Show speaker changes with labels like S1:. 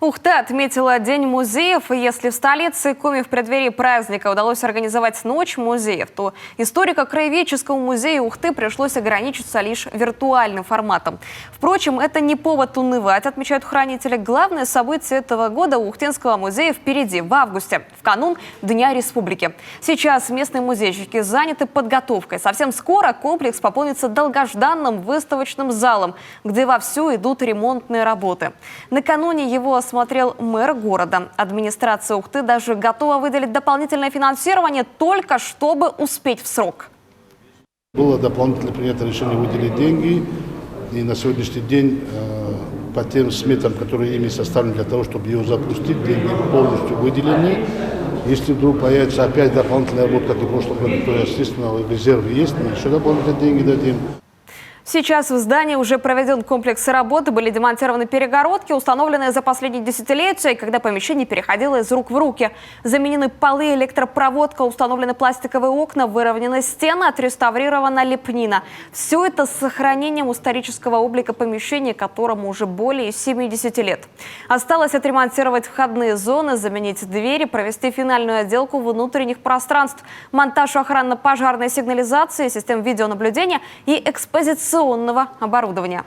S1: Ухта отметила День музеев, и если в столице Коми в преддверии праздника удалось организовать Ночь музеев, то историко-краеведческому музею Ухты пришлось ограничиться лишь виртуальным форматом. Впрочем, это не повод унывать, отмечают хранители. Главное событие этого года у Ухтинского музея впереди, в августе, в канун Дня Республики. Сейчас местные музейщики заняты подготовкой. Совсем скоро комплекс пополнится долгожданным выставочным залом, где вовсю идут ремонтные работы. Накануне его осмотрел мэр города. Администрация Ухты даже готова выделить дополнительное финансирование, только чтобы успеть в срок.
S2: Было дополнительно принято решение выделить деньги. И на сегодняшний день по тем сметам, которые ими составлены для того, чтобы ее запустить, деньги полностью выделены. Если вдруг появится опять дополнительная работа, как и в прошлом году, то, естественно, в резерве есть, мы еще дополнительные деньги дадим.
S1: Сейчас в здании уже проведен комплекс работы, были демонтированы перегородки, установленные за последние десятилетия, когда помещение переходило из рук в руки. Заменены полы, электропроводка, установлены пластиковые окна, выровнены стены, отреставрирована лепнина. Все это с сохранением исторического облика помещения, которому уже более 70 лет. Осталось отремонтировать входные зоны, заменить двери, провести финальную отделку внутренних пространств, монтаж охранно-пожарной сигнализации, систем видеонаблюдения и экспозиционного оборудования.